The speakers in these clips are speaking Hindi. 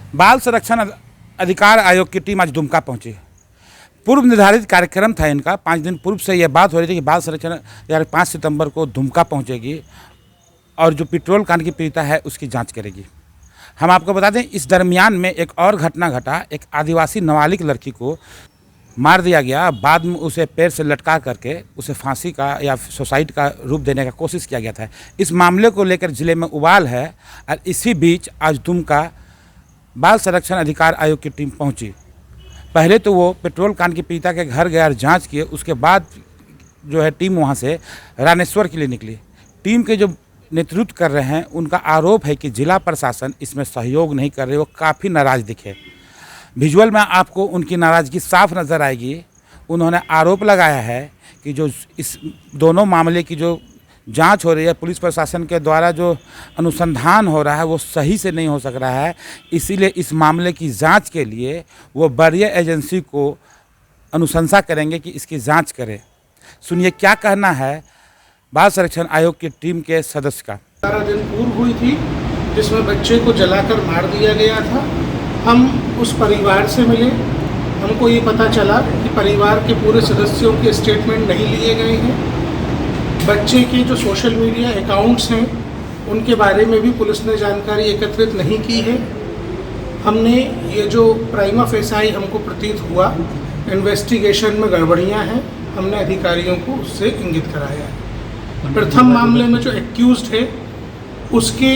बाल संरक्षण अधिकार आयोग की टीम आज दुमका पहुंची। पूर्व निर्धारित कार्यक्रम था इनका। 5 दिन पूर्व से यह बात हो रही थी कि बाल संरक्षण 5 सितंबर को दुमका पहुंचेगी और जो पेट्रोल कांड की पीड़िता है उसकी जांच करेगी। हम आपको बता दें, इस दरमियान में एक और घटना घटा। एक आदिवासी नाबालिग लड़की को मार दिया गया। बाद में उसे पैर से लटका करके उसे फांसी का या सुसाइड का रूप देने का कोशिश किया गया था। इस मामले को लेकर जिले में उबाल है और इसी बीच आज दुमका बाल संरक्षण अधिकार आयोग की टीम पहुंची। पहले तो वो पेट्रोल कांड की पीड़िता के घर गया और जांच किए। उसके बाद जो है टीम वहां से रामेश्वर के लिए निकली। टीम के जो नेतृत्व कर रहे हैं उनका आरोप है कि जिला प्रशासन इसमें सहयोग नहीं कर रहे। वो काफ़ी नाराज़ दिखे। विजुअल में आपको उनकी नाराज़गी साफ नज़र आएगी। उन्होंने आरोप लगाया है कि जो इस दोनों मामले की जो जांच हो रही है, पुलिस प्रशासन के द्वारा जो अनुसंधान हो रहा है वो सही से नहीं हो सक रहा है। इसीलिए इस मामले की जांच के लिए वो वरीय एजेंसी को अनुशंसा करेंगे कि इसकी जांच करे। सुनिए क्या कहना है बाल संरक्षण आयोग की टीम के सदस्य का। 12 दिन पूर्व हुई थी जिसमें बच्चे को जलाकर मार दिया गया था। हम उस परिवार से मिले। हमको ये पता चला कि परिवार के पूरे सदस्यों के स्टेटमेंट नहीं लिए गए हैं। बच्चे के जो सोशल मीडिया अकाउंट्स हैं उनके बारे में भी पुलिस ने जानकारी एकत्रित नहीं की है। हमने ये जो प्राइमा फेसाई हमको प्रतीत हुआ, इन्वेस्टिगेशन में गड़बड़ियां हैं, हमने अधिकारियों को उससे इंगित कराया है। प्रथम मामले में जो एक्यूज्ड है उसके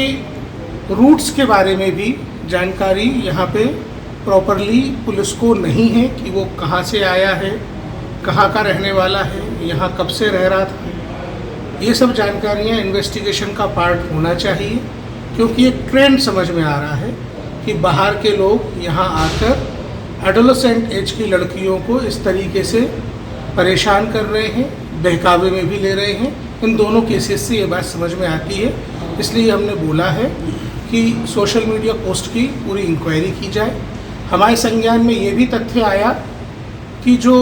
रूट्स के बारे में भी जानकारी यहाँ पे प्रॉपरली पुलिस को नहीं है कि वो कहाँ से आया है, कहाँ का रहने वाला है, यहाँ कब से रह रहा था। ये सब जानकारियाँ इन्वेस्टिगेशन का पार्ट होना चाहिए, क्योंकि एक ट्रेंड समझ में आ रहा है कि बाहर के लोग यहाँ आकर एडोलेसेंट एज की लड़कियों को इस तरीके से परेशान कर रहे हैं, बहकावे में भी ले रहे हैं। इन दोनों केसेस से ये बात समझ में आती है। इसलिए हमने बोला है कि सोशल मीडिया पोस्ट की पूरी इंक्वायरी की जाए। हमारे संज्ञान में ये भी तथ्य आया कि जो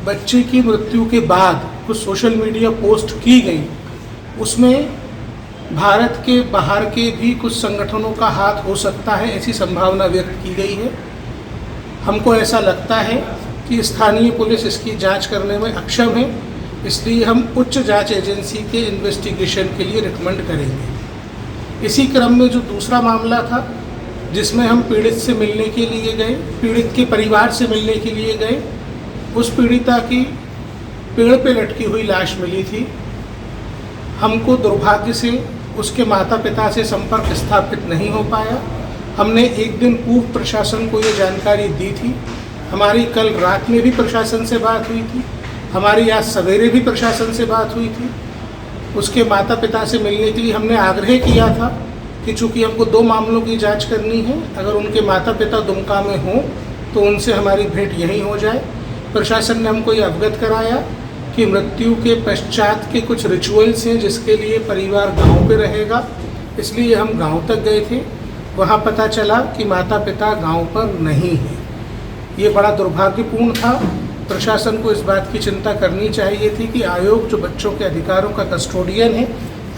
बच्चे की मृत्यु के बाद कुछ सोशल मीडिया पोस्ट की गई उसमें भारत के बाहर के भी कुछ संगठनों का हाथ हो सकता है, ऐसी संभावना व्यक्त की गई है। हमको ऐसा लगता है कि स्थानीय पुलिस इसकी जांच करने में अक्षम है, इसलिए हम उच्च जांच एजेंसी के इन्वेस्टिगेशन के लिए रिकमेंड करेंगे। इसी क्रम में जो दूसरा मामला था जिसमें हम पीड़ित से मिलने के लिए गए, पीड़ित के परिवार से मिलने के लिए गए, उस पीड़िता की पेड़ पे लटकी हुई लाश मिली थी। हमको दुर्भाग्य से उसके माता पिता से संपर्क स्थापित नहीं हो पाया। हमने एक दिन पूर्व प्रशासन को ये जानकारी दी थी। हमारी कल रात में भी प्रशासन से बात हुई थी, हमारी आज सवेरे भी प्रशासन से बात हुई थी। उसके माता पिता से मिलने के लिए हमने आग्रह किया था कि चूँकि हमको 2 मामलों की जांच करनी है, अगर उनके माता पिता दुमका में हों तो उनसे हमारी भेंट यहीं हो जाए। प्रशासन ने हमको ये अवगत कराया कि मृत्यु के पश्चात के कुछ रिचुअल्स हैं जिसके लिए परिवार गांव पे रहेगा, इसलिए हम गांव तक गए थे। वहां पता चला कि माता पिता गांव पर नहीं है। ये बड़ा दुर्भाग्यपूर्ण था। प्रशासन को इस बात की चिंता करनी चाहिए थी कि आयोग जो बच्चों के अधिकारों का कस्टोडियन है,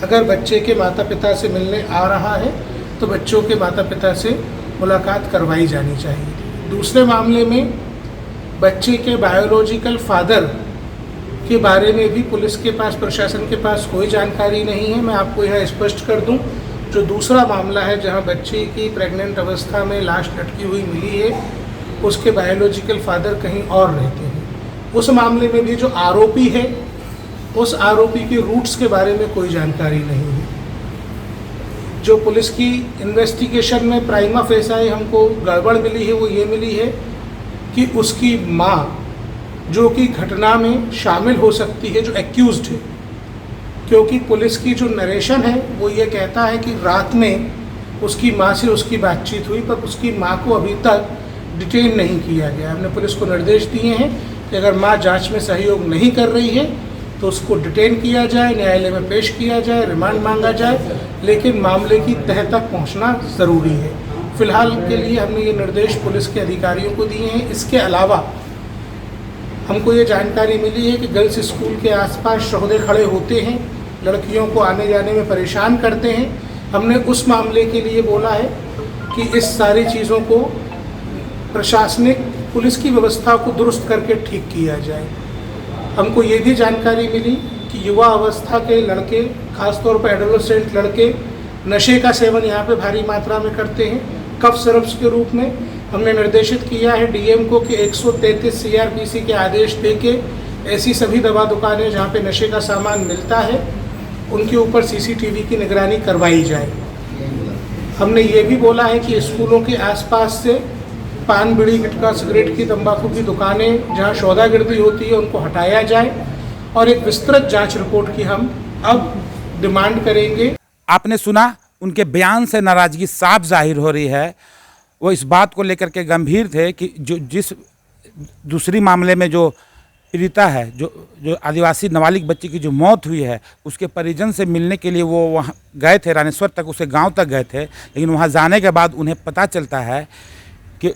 अगर बच्चे के माता पिता से मिलने आ रहा है तो बच्चों के माता पिता से मुलाकात करवाई जानी चाहिए। दूसरे मामले में बच्चे के बायोलॉजिकल फादर के बारे में भी पुलिस के पास, प्रशासन के पास कोई जानकारी नहीं है। मैं आपको यह स्पष्ट कर दूं, जो दूसरा मामला है जहां बच्चे की प्रेग्नेंट अवस्था में लाश लटकी हुई मिली है, उसके बायोलॉजिकल फादर कहीं और रहते हैं। उस मामले में भी जो आरोपी है, उस आरोपी के रूट्स के बारे में कोई जानकारी नहीं है। जो पुलिस की इन्वेस्टिगेशन में प्राइमा फेसाई हमको गड़बड़ मिली है वो ये मिली है कि उसकी माँ, जो कि घटना में शामिल हो सकती है, जो एक्यूज्ड है, क्योंकि पुलिस की जो नरेशन है वो ये कहता है कि रात में उसकी माँ से उसकी बातचीत हुई, पर उसकी माँ को अभी तक डिटेन नहीं किया गया। हमने पुलिस को निर्देश दिए हैं कि अगर माँ जांच में सहयोग नहीं कर रही है तो उसको डिटेन किया जाए, न्यायालय में पेश किया जाए, रिमांड मांगा जाए, लेकिन मामले की तह तक पहुँचना ज़रूरी है। फिलहाल के लिए हमने ये निर्देश पुलिस के अधिकारियों को दिए हैं। इसके अलावा हमको ये जानकारी मिली है कि गर्ल्स स्कूल के आसपास शोहदे खड़े होते हैं, लड़कियों को आने जाने में परेशान करते हैं। हमने उस मामले के लिए बोला है कि इस सारी चीज़ों को प्रशासनिक पुलिस की व्यवस्था को दुरुस्त करके ठीक किया जाए। हमको ये भी जानकारी मिली कि युवा अवस्था के लड़के, खासतौर पर एडोलेसेंट लड़के, नशे का सेवन यहाँ पे भारी मात्रा में करते हैं कफ सिरप्स के रूप में। हमने निर्देशित किया है डीएम को कि 133 सीआरपीसी के आदेश देके ऐसी सभी दवा दुकानें जहाँ पे नशे का सामान मिलता है उनके ऊपर सीसीटीवी की निगरानी करवाई जाए। हमने ये भी बोला है कि स्कूलों के आसपास से पान, बीड़ी, गुटखा, सिगरेट की, तंबाकू की दुकानें जहाँ सौदागर्दी होती है उनको हटाया जाए और एक विस्तृत जांच रिपोर्ट की हम अब डिमांड करेंगे। आपने सुना, उनके बयान से नाराज़गी साफ जाहिर हो रही है। वो इस बात को लेकर के गंभीर थे कि जिस दूसरी मामले में जो पीड़िता है, जो आदिवासी नाबालिग बच्ची की जो मौत हुई है, उसके परिजन से मिलने के लिए वो वहाँ गए थे, रानेश्वर तक, उसके गांव तक गए थे। लेकिन वहाँ जाने के बाद उन्हें पता चलता है कि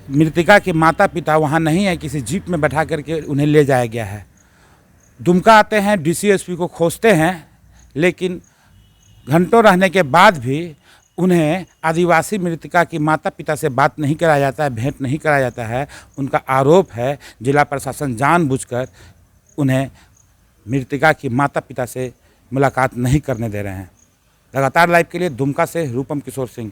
मृतिका के माता पिता वहाँ नहीं है, किसी जीप में बैठा करके उन्हें ले जाया गया है। दुमका आते हैं, डीसीएसपी को खोजते हैं, लेकिन घंटों रहने के बाद भी उन्हें आदिवासी मृतिका की माता पिता से बात नहीं कराया जाता है, भेंट नहीं कराया जाता है। उनका आरोप है जिला प्रशासन जानबूझकर उन्हें मृतिका की माता पिता से मुलाकात नहीं करने दे रहे हैं। लगातार लाइव के लिए दुमका से रूपम किशोर सिंह।